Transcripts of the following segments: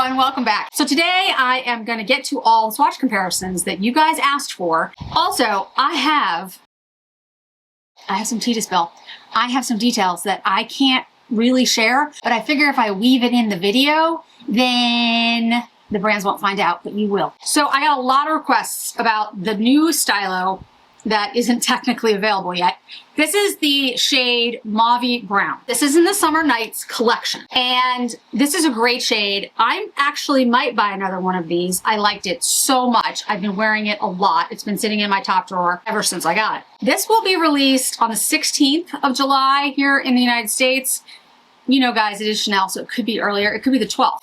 everyone, welcome back. So today I am going to get to all the swatch comparisons that you guys asked for. Also, I have some tea to spill. I have some details that I can't really share, but I figure if I weave it in the video, then the brands won't find out, but you will. So I got a lot of requests about the new stylo that isn't technically available yet. This is the shade Mauvy Brown. This is in the Summer Nights collection. And this is a great shade. I actually might buy another one of these. I liked it so much. I've been wearing it a lot. It's been sitting in my top drawer ever since I got it. This will be released on the 16th of July here in the United States. You know, guys, it is Chanel, so it could be earlier. It could be the 12th.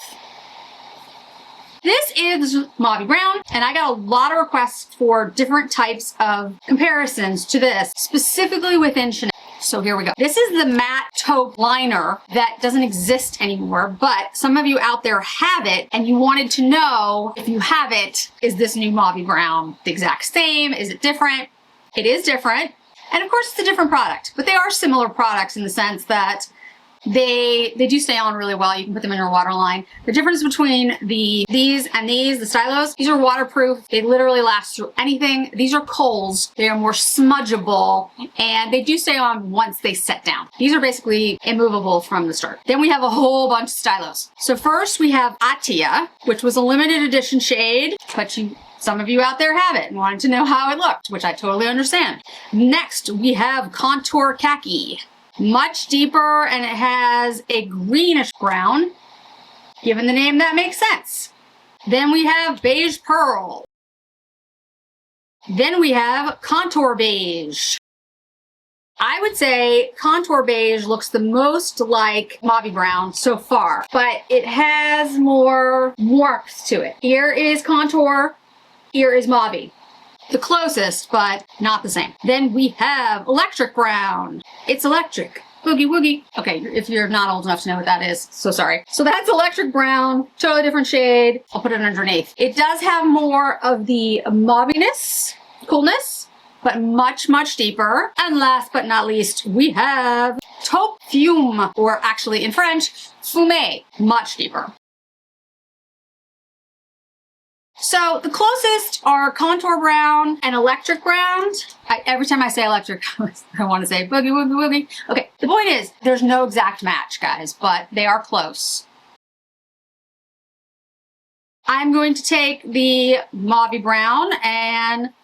This is Mauvy Brown, and I got a lot of requests for different types of comparisons to this, specifically within Chanel. So here we go. This is the matte taupe liner that doesn't exist anymore, but some of you out there have it, and you wanted to know, if you have it, is this new Mauvy Brown the exact same? Is it different? It is different. And of course, it's a different product, but they are similar products in the sense that they do stay on really well. You can put them in your waterline. The difference between these and the stylos, these are waterproof. They literally last through anything. These are Kohl's. They are more smudgeable, and they do stay on once they set down. These are basically immovable from the start. Then we have a whole bunch of stylos. So first we have Atia, which was a limited edition shade, but some of you out there have it and wanted to know how it looked, which I totally understand. Next, we have Contour Khaki. Much deeper, and it has a greenish brown. Given the name, that makes sense. Then we have Beige Pearl. Then we have Contour Beige. I would say Contour Beige looks the most like Mauvy Brown so far, but it has more warmth to it. Here is Contour, here is Mauvy. The closest, but not the same. Then we have Electric Brown. It's electric. Boogie woogie. Okay, if you're not old enough to know what that is, so sorry. So that's Electric Brown, totally different shade. I'll put it underneath. It does have more of the mauviness, coolness, but much, much deeper. And last but not least, we have Taupe Fume, or actually in French, Fumé, much deeper. So the closest are Contour Brown and Electric Brown. Every time I say electric, I want to say boogie, woogie, woogie. Okay, the point is, there's no exact match, guys, but they are close. I'm going to take the Mauvy Brown and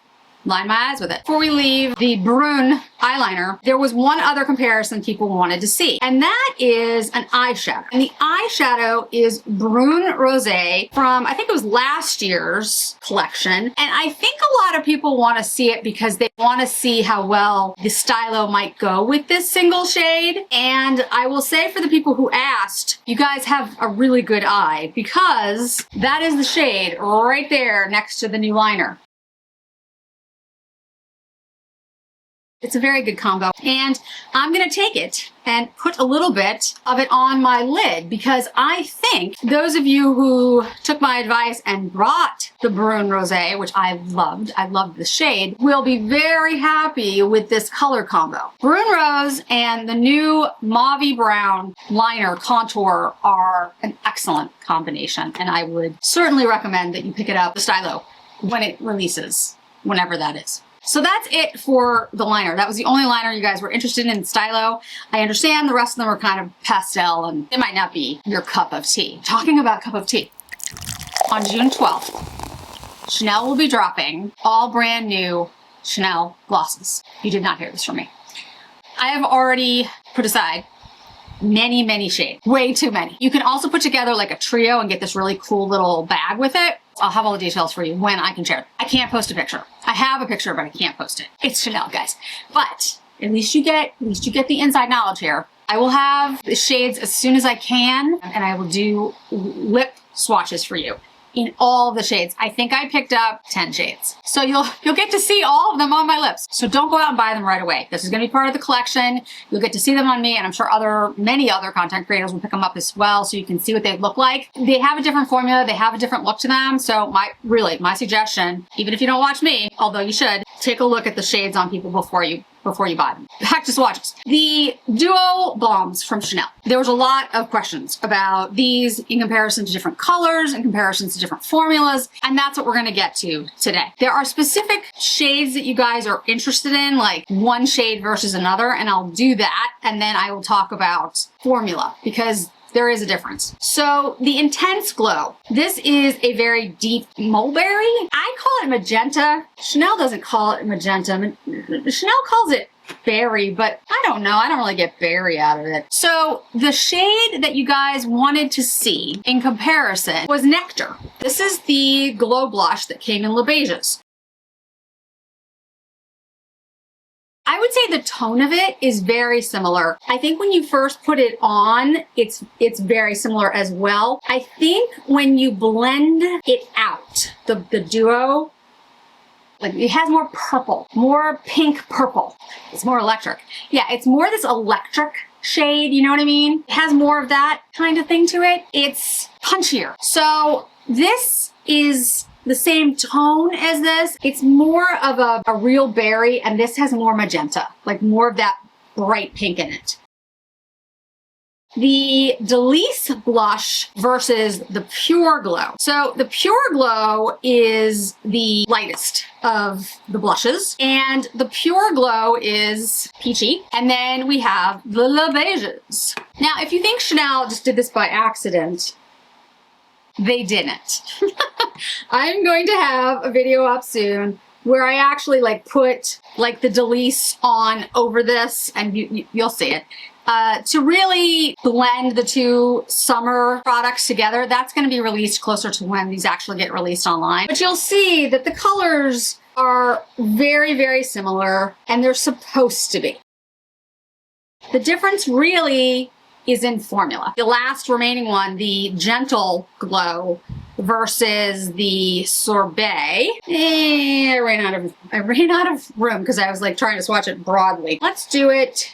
line my eyes with it. Before we leave the Brune eyeliner, there was one other comparison people wanted to see, and that is an eyeshadow. And the eyeshadow is Brune Rosé from, I think it was last year's collection. And I think a lot of people want to see it because they want to see how well the stylo might go with this single shade. And I will say, for the people who asked, you guys have a really good eye, because that is the shade right there next to the new liner. It's a very good combo, and I'm going to take it and put a little bit of it on my lid, because I think those of you who took my advice and brought the Brune Rosé, which I loved the shade, will be very happy with this color combo. Brune Rose and the new Mauvy Brown liner contour are an excellent combination, and I would certainly recommend that you pick it up, the stylo, when it releases, whenever that is. So that's it for the liner. That was the only liner you guys were interested in stylo. I understand the rest of them are kind of pastel, and it might not be your cup of tea. Talking about cup of tea, on June 12th, Chanel will be dropping all brand new Chanel glosses. You did not hear this from me. I have already put aside many, many shades, way too many. You can also put together like a trio and get this really cool little bag with it. I'll have all the details for you when I can share it. I can't post a picture. I have a picture, but I can't post it. It's Chanel, guys. But at least you get the inside knowledge here. I will have the shades as soon as I can, and I will do lip swatches for you in all of the shades. I think I picked up 10 shades. So you'll get to see all of them on my lips. So don't go out and buy them right away. This is gonna be part of the collection. You'll get to see them on me, and I'm sure many other content creators will pick them up as well, so you can see what they look like. They have a different formula, they have a different look to them. So my suggestion, even if you don't watch me, although you should, take a look at the shades on people before you before you buy them. Back to swatches. The Duo Baumes from Chanel. There was a lot of questions about these in comparison to different colors, in comparison to different formulas, and that's what we're gonna get to today. There are specific shades that you guys are interested in, like one shade versus another, and I'll do that, and then I will talk about formula, because there is a difference. So the Intense Glow. This is a very deep mulberry. I call it magenta. Chanel doesn't call it magenta. Chanel calls it berry, but I don't know. I don't really get berry out of it. So the shade that you guys wanted to see in comparison was Nectar. This is the glow blush that came in Le Beiges. I would say the tone of it is very similar. I think when you first put it on, it's very similar as well. I think when you blend it out, the duo, like it has more purple, more pink purple. It's more electric. Yeah, it's more this electric shade, you know what I mean? It has more of that kind of thing to it. It's punchier. So this is the same tone as this. It's more of a real berry, and this has more magenta, like more of that bright pink in it. The Delice blush versus the Pure Glow. So the Pure Glow is the lightest of the blushes, and the Pure Glow is peachy. And then we have the Le Beiges. Now, if you think Chanel just did this by accident, they didn't. I'm going to have a video up soon where I actually like put like the Delice on over this, and you'll see it. To really blend the two summer products together. That's going to be released closer to when these actually get released online. But you'll see that the colors are very, very similar, and they're supposed to be. The difference really is in formula. The last remaining one, the Gentle Glow versus the Sorbet. I ran out of room because I was like trying to swatch it broadly. Let's do it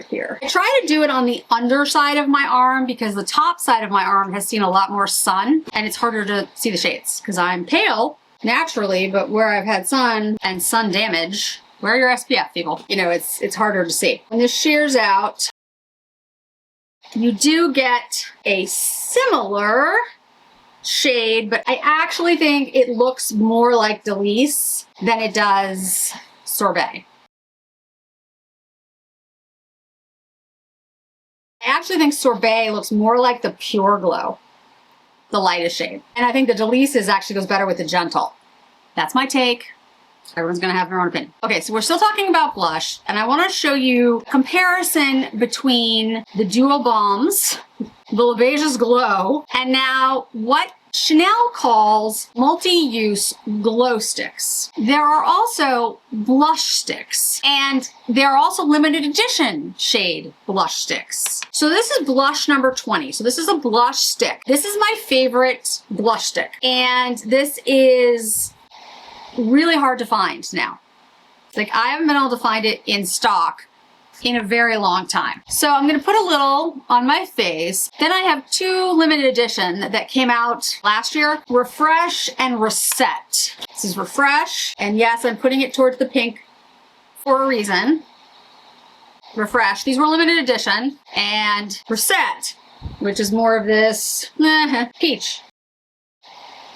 here. I try to do it on the underside of my arm because the top side of my arm has seen a lot more sun, and it's harder to see the shades because I'm pale naturally, but where I've had sun and sun damage, wear your SPF, people. You know, it's harder to see. When this shears out, you do get a similar shade, but I actually think it looks more like Delice than it does Sorbet. I actually think Sorbet looks more like the Pure Glow, the lightest shade. And I think the Delice actually goes better with the Gentle. That's my take. Everyone's gonna have their own opinion. Okay, so we're still talking about blush, and I wanna show you a comparison between the Duo Baumes, the Le Beiges Glow, and now what Chanel calls multi-use glow sticks. There are also blush sticks, and there are also limited edition shade blush sticks. So this is blush number 20. So this is a blush stick. This is my favorite blush stick, and this is really hard to find now. Like, I haven't been able to find it in stock in a very long time. So I'm gonna put a little on my face. Then I have two limited edition that came out last year, Refresh and Reset. This is Refresh, and yes, I'm putting it towards the pink for a reason. Refresh, these were limited edition, and Reset, which is more of this peach.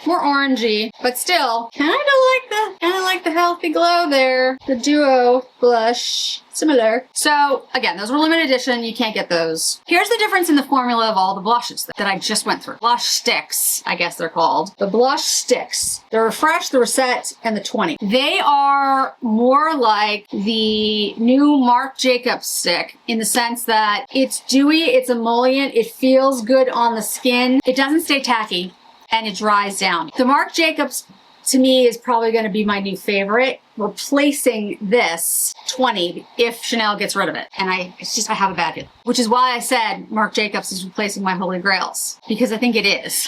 More orangey, but still kind of like the healthy glow there. The Duo blush, similar. So again, those were limited edition. You can't get those. Here's the difference in the formula of all the blushes that I just went through. Blush sticks, I guess they're called. The blush sticks. The Refresh, the Reset, and the 20. They are more like the new Marc Jacobs stick in the sense that it's dewy, it's emollient, it feels good on the skin. It doesn't stay tacky, and it dries down. The Marc Jacobs, to me, is probably gonna be my new favorite, replacing this 20 if Chanel gets rid of it. And I have a bad feeling. Which is why I said Marc Jacobs is replacing my Holy Grails, because I think it is.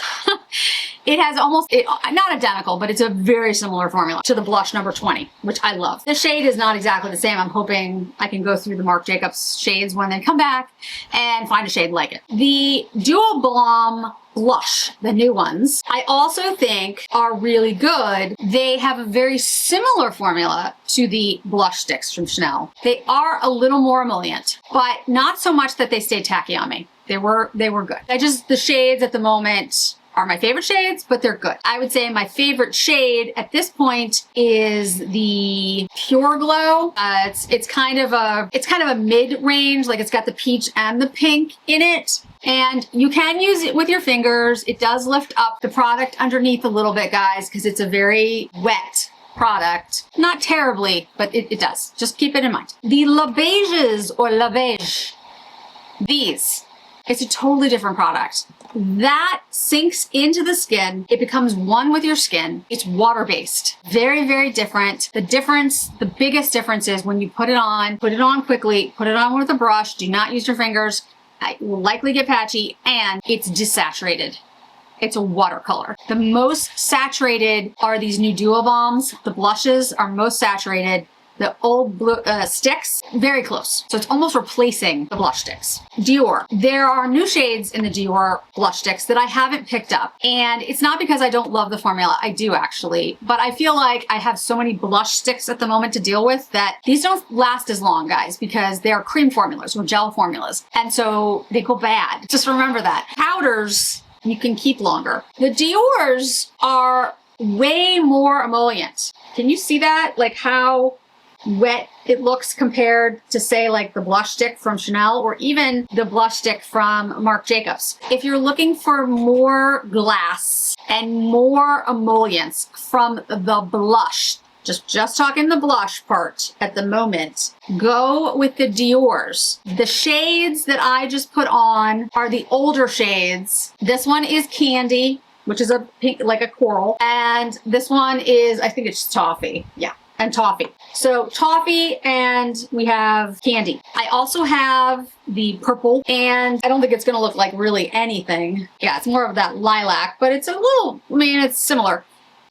It has not identical, but it's a very similar formula to the blush number 20, which I love. The shade is not exactly the same. I'm hoping I can go through the Marc Jacobs shades when they come back and find a shade like it. The Duo Balm Blush, the new ones, I also think are really good. They have a very similar formula to the blush sticks from Chanel. They are a little more emollient, but not so much that they stay tacky on me. They were good. The shades at the moment are my favorite shades, but they're good. I would say my favorite shade at this point is the Pure Glow. It's kind of a mid-range, like it's got the peach and the pink in it. And you can use it with your fingers. It does lift up the product underneath a little bit, guys, because it's a very wet product. Not terribly, but it does. Just keep it in mind. The La Beiges or La Beige, these. It's a totally different product. That sinks into the skin. It becomes one with your skin. It's water-based. Very, very different. The biggest difference is when you put it on quickly, put it on with a brush, do not use your fingers. It will likely get patchy, and it's desaturated. It's a watercolor. The most saturated are these new Duo Baumes. The blushes are most saturated. The old blue sticks, very close. So it's almost replacing the blush sticks. Dior. There are new shades in the Dior blush sticks that I haven't picked up. And it's not because I don't love the formula. I do actually. But I feel like I have so many blush sticks at the moment to deal with that these don't last as long, guys, because they are cream formulas or gel formulas. And so they go bad. Just remember that. Powders, you can keep longer. The Dior's are way more emollient. Can you see that? Like how wet it looks compared to, say, like the blush stick from Chanel or even the blush stick from Marc Jacobs. If you're looking for more glass and more emollients from the blush, just talking the blush part at the moment, go with the Dior's. The shades that I just put on are the older shades. This one is Candy, which is a pink, like a coral. And this one is, I think it's Toffee. Yeah. And Toffee. So Toffee, and we have Candy. I also have the purple, and I don't think it's gonna look like really anything. Yeah, it's more of that lilac, but it's a little, it's similar.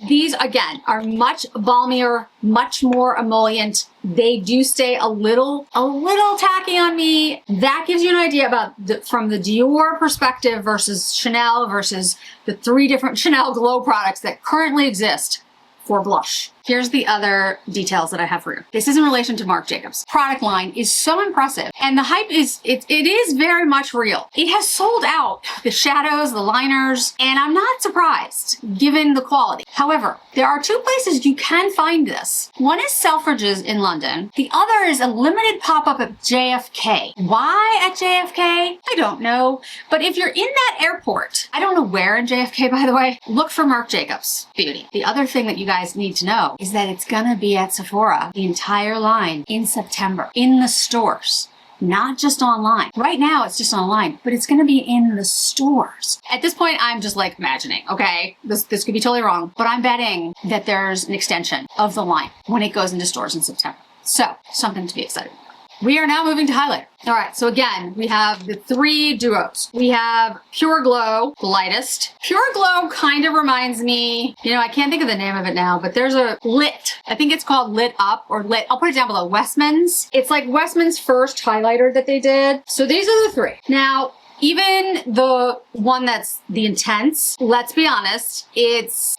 These, again, are much balmier, much more emollient. They do stay a little tacky on me. That gives you an idea about from the Dior perspective versus Chanel versus the 3 different Chanel Glow products that currently exist for blush. Here's the other details that I have for you. This is in relation to Marc Jacobs. Product line is so impressive, and the hype is, it is very much real. It has sold out the shadows, the liners, and I'm not surprised given the quality. However, there are 2 places you can find this. One is Selfridges in London. The other is a limited pop-up at JFK. Why at JFK? I don't know. But if you're in that airport, I don't know where in JFK, by the way, look for Marc Jacobs Beauty. The other thing that you guys need to know is that it's gonna be at Sephora, the entire line, in September, in the stores, not just online. Right now it's just online, but it's gonna be in the stores. At this point, I'm just like imagining, okay? This could be totally wrong, but I'm betting that there's an extension of the line when it goes into stores in September. So, something to be excited about. We are now moving to highlighter. All right, so again, we have the 3 duos. We have Pure Glow, the lightest. Pure Glow kind of reminds me, I can't think of the name of it now, but there's a Lit. I think it's called Lit Up or Lit. I'll put it down below. Westman's. It's like Westman's first highlighter that they did. So these are the 3. Now, even the one that's the Intense, let's be honest, it's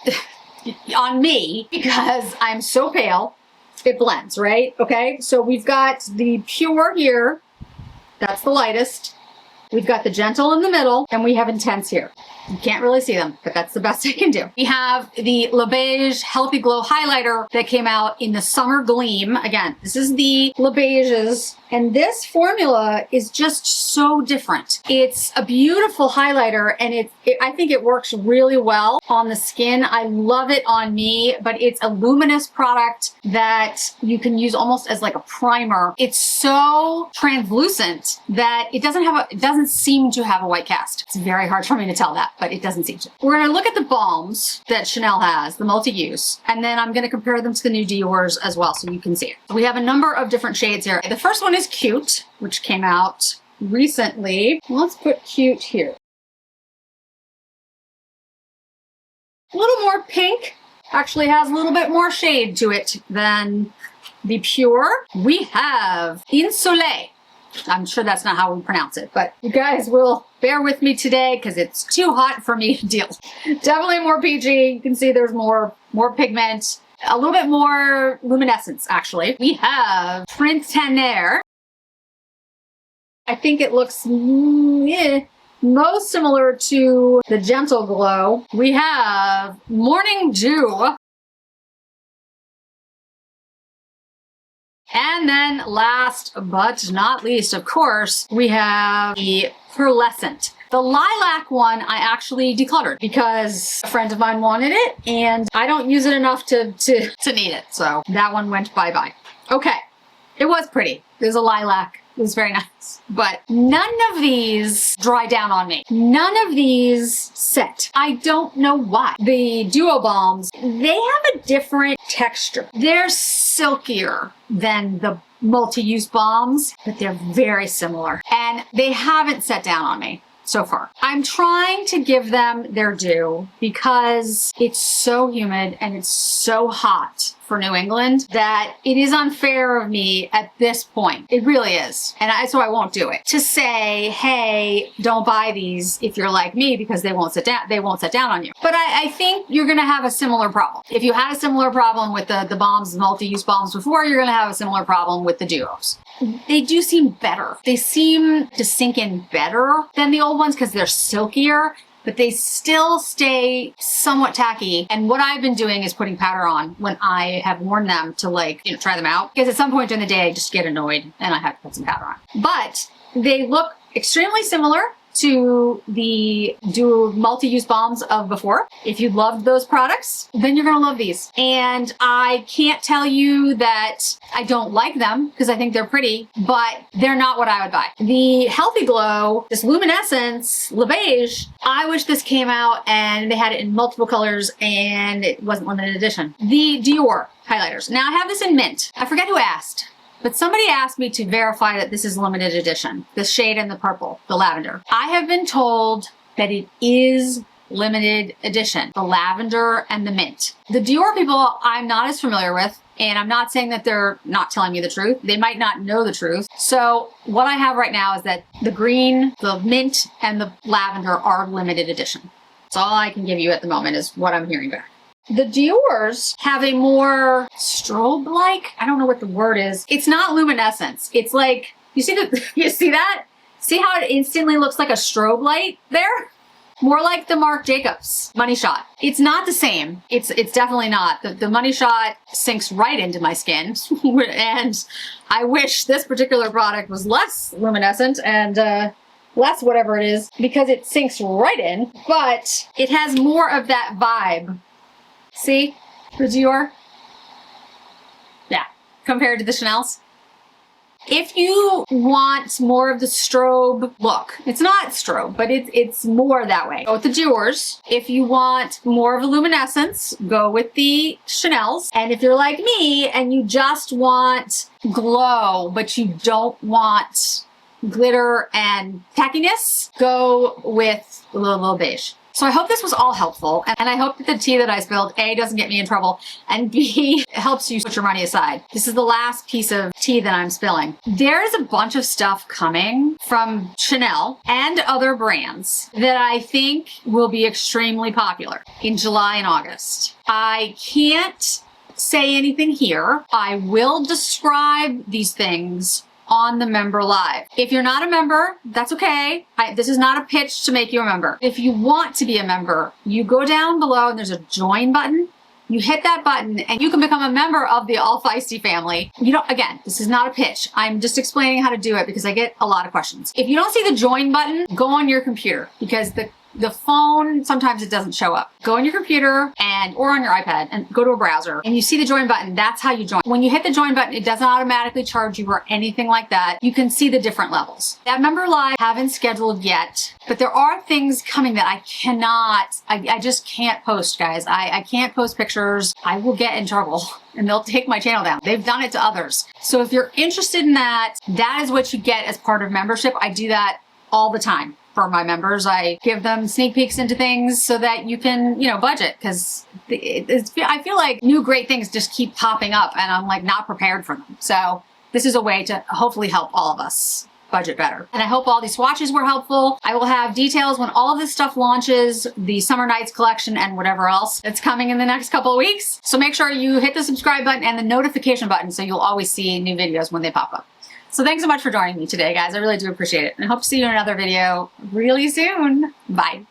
on me because I'm so pale. It blends, right? Okay, so we've got the Pure here. That's the lightest. We've got the Gentle in the middle, and we have Intense here. You can't really see them, but that's the best I can do. We have the La Beige Healthy Glow Highlighter that came out in the Summer Gleam. Again, this is the La Beiges, and this formula is just so different. It's a beautiful highlighter, and I think it works really well on the skin. I love it on me, but it's a luminous product that you can use almost as like a primer. It's so translucent that it doesn't seem to have a white cast. It's very hard for me to tell that, but it doesn't seem to. We're gonna look at the Baumes that Chanel has, the multi-use, and then I'm gonna compare them to the new Dior's as well so you can see it. We have a number of different shades here. The first one is Cute, which came out recently. Let's put Cute here. A little more pink, actually has a little bit more shade to it than the Pure. We have In Soleil. I'm sure that's not how we pronounce it, but you guys will bear with me today because it's too hot for me to deal. Definitely more peachy. You can see there's more pigment, a little bit more luminescence, actually. We have Printemps. I think it looks most similar to the Gentle Glow. We have Morning Dew. And then last but not least, of course, we have the Pearlescent. The lilac one I actually decluttered because a friend of mine wanted it and I don't use it enough to need it. So that one went bye-bye. Okay, it was pretty. There's a lilac. It was very nice. But none of these dry down on me. None of these set. I don't know why. The Duo Baumes, they have a different texture. They're silkier than the multi-use balms, but they're very similar. And they haven't set down on me so far. I'm trying to give them their due because it's so humid and it's so hot for New England that it is unfair of me at this point. It really is. And so I won't do it. To say, hey, don't buy these if you're like me because they won't set down on you. But I think you're gonna have a similar problem. If you had a similar problem with the Baumes, multi-use balms before, you're gonna have a similar problem with the duos. They do seem better. They seem to sink in better than the old ones because they're silkier, but they still stay somewhat tacky. And what I've been doing is putting powder on when I have worn them to try them out. Because at some point during the day, I just get annoyed and I have to put some powder on. But they look extremely similar to the multi-use balms of before. If you loved those products, then you're gonna love these. And I can't tell you that I don't like them because I think they're pretty, but they're not what I would buy. The Healthy Glow, this Luminescence Le Beige, I wish this came out and they had it in multiple colors and it wasn't limited edition. The Dior highlighters. Now I have this in mint. I forget who asked, but somebody asked me to verify that this is limited edition, the shade and the purple, the lavender. I have been told that it is limited edition, the lavender and the mint. The Dior people I'm not as familiar with, and I'm not saying that they're not telling me the truth. They might not know the truth. So what I have right now is that the green, the mint, and the lavender are limited edition. That's all I can give you at the moment is what I'm hearing back. The Dior's have a more strobe-like, I don't know what the word is. It's not luminescence. It's like, you see that? See how it instantly looks like a strobe light there? More like the Marc Jacobs Money Shot. It's not the same. It's definitely not. The Money Shot sinks right into my skin. And I wish this particular product was less luminescent and less whatever it is because it sinks right in. But it has more of that vibe. See, the Dior? Yeah, compared to the Chanel's. If you want more of the strobe look, it's not strobe, but it's more that way. Go with the Dior's. If you want more of a luminescence, go with the Chanel's. And if you're like me and you just want glow, but you don't want glitter and tackiness, go with the little beige. So I hope this was all helpful, and I hope that the tea that I spilled, A, doesn't get me in trouble, and B, helps you put your money aside. This is the last piece of tea that I'm spilling. There's a bunch of stuff coming from Chanel and other brands that I think will be extremely popular in July and August. I can't say anything here. I will describe these things on the member live. If you're not a member, that's okay. This is not a pitch to make you a member. If you want to be a member, you go down below and there's a join button. You hit that button and you can become a member of the All Feisty family. Again, this is not a pitch. I'm just explaining how to do it because I get a lot of questions. If you don't see the join button, go on your computer because the phone, sometimes it doesn't show up. Go on your computer or on your iPad and go to a browser and you see the join button. That's how you join. When you hit the join button, it doesn't automatically charge you or anything like that. You can see the different levels. That member live I haven't scheduled yet, but there are things coming that I just can't post, guys. I can't post pictures. I will get in trouble and they'll take my channel down. They've done it to others. So if you're interested in that, that is what you get as part of membership. I do that all the time. For my members, I give them sneak peeks into things so that you can, budget because I feel like new great things just keep popping up and I'm not prepared for them. So this is a way to hopefully help all of us budget better. And I hope all these swatches were helpful. I will have details when all of this stuff launches, the Summer Nights collection and whatever else that's coming in the next couple of weeks. So make sure you hit the subscribe button and the notification button so you'll always see new videos when they pop up. So thanks so much for joining me today, guys. I really do appreciate it. And I hope to see you in another video really soon. Bye.